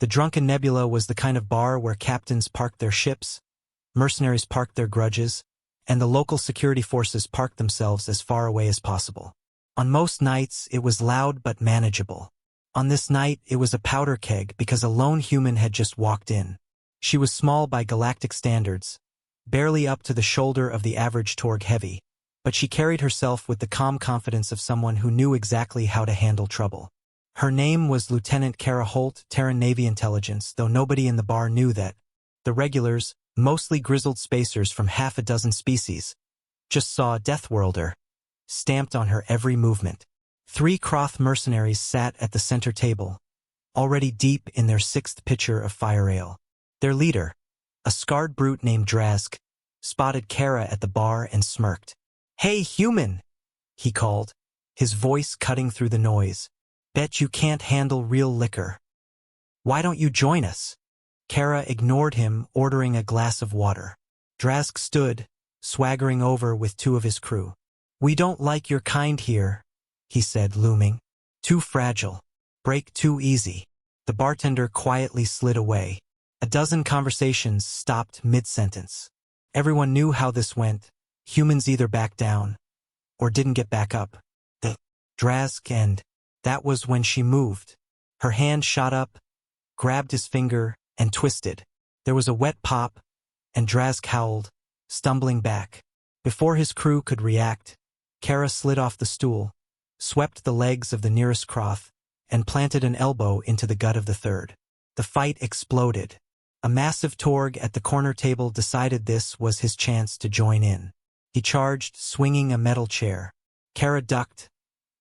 The Drunken Nebula was the kind of bar where captains parked their ships, mercenaries parked their grudges, and the local security forces parked themselves as far away as possible. On most nights, it was loud but manageable. On this night, it was a powder keg because a lone human had just walked in. She was small by galactic standards, barely up to the shoulder of the average Torg heavy, but she carried herself with the calm confidence of someone who knew exactly how to handle trouble. Her name was Lieutenant Kara Holt, Terran Navy Intelligence, though nobody in the bar knew that. The regulars, mostly grizzled spacers from half a dozen species, just saw a Deathworlder, stamped on her every movement. 3 Kroth mercenaries sat at the center table, already deep in their 6th pitcher of fire ale. Their leader, a scarred brute named Drazk, spotted Kara at the bar and smirked. "Hey, human!" he called, his voice cutting through the noise. "Bet you can't handle real liquor. Why don't you join us?" Kara ignored him, ordering a glass of water. Drazk stood, swaggering over with 2 of his crew. "We don't like your kind here," he said, looming. "Too fragile. Break too easy." The bartender quietly slid away. A dozen conversations stopped mid-sentence. Everyone knew how this went. Humans either backed down or didn't get back up. Drazk, and that was when she moved. Her hand shot up, grabbed his finger, and twisted. There was a wet pop, and Drazk howled, stumbling back. Before his crew could react, Kara slid off the stool, swept the legs of the nearest Kroth, and planted an elbow into the gut of the third. The fight exploded. A massive Torg at the corner table decided this was his chance to join in. He charged, swinging a metal chair. Kara ducked,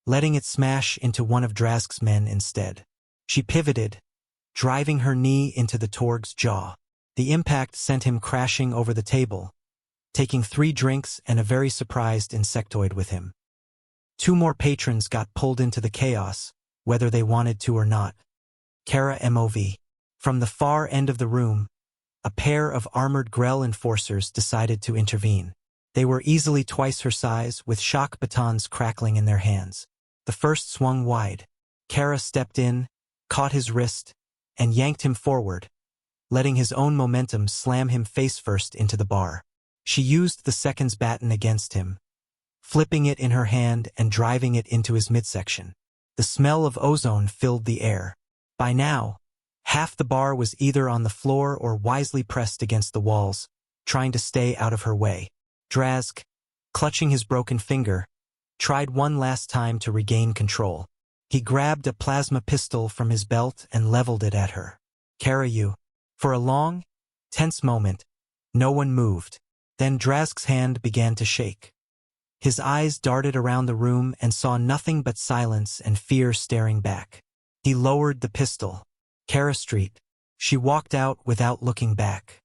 letting it smash into one of Drazk's men instead. She pivoted, driving her knee into the Torg's jaw. The impact sent him crashing over the table, taking 3 drinks and a very surprised insectoid with him. 2 more patrons got pulled into the chaos, whether they wanted to or not. Kara MOV. From the far end of the room, a pair of armored Grell enforcers decided to intervene. They were easily twice her size, with shock batons crackling in their hands. The first swung wide. Kara stepped in, caught his wrist, and yanked him forward, letting his own momentum slam him face-first into the bar. She used the second's baton against him, flipping it in her hand and driving it into his midsection. The smell of ozone filled the air. By now, half the bar was either on the floor or wisely pressed against the walls, trying to stay out of her way. Drazk, clutching his broken finger, tried one last time to regain control. He grabbed a plasma pistol from his belt and leveled it at her. "Kara, you." For a long, tense moment, no one moved. Then Drazk's hand began to shake. His eyes darted around the room and saw nothing but silence and fear staring back. He lowered the pistol. Kara Street. She walked out without looking back.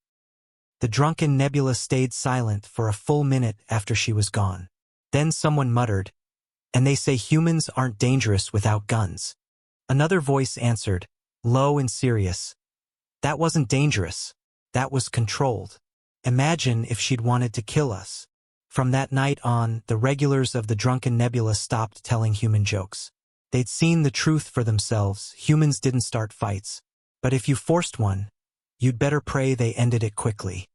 The Drunken Nebula stayed silent for a full minute after she was gone. Then someone muttered, "And they say humans aren't dangerous without guns." Another voice answered, low and serious, "That wasn't dangerous. That was controlled. Imagine if she'd wanted to kill us." From that night on, the regulars of the Drunken Nebula stopped telling human jokes. They'd seen the truth for themselves. Humans didn't start fights. But if you forced one, you'd better pray they ended it quickly.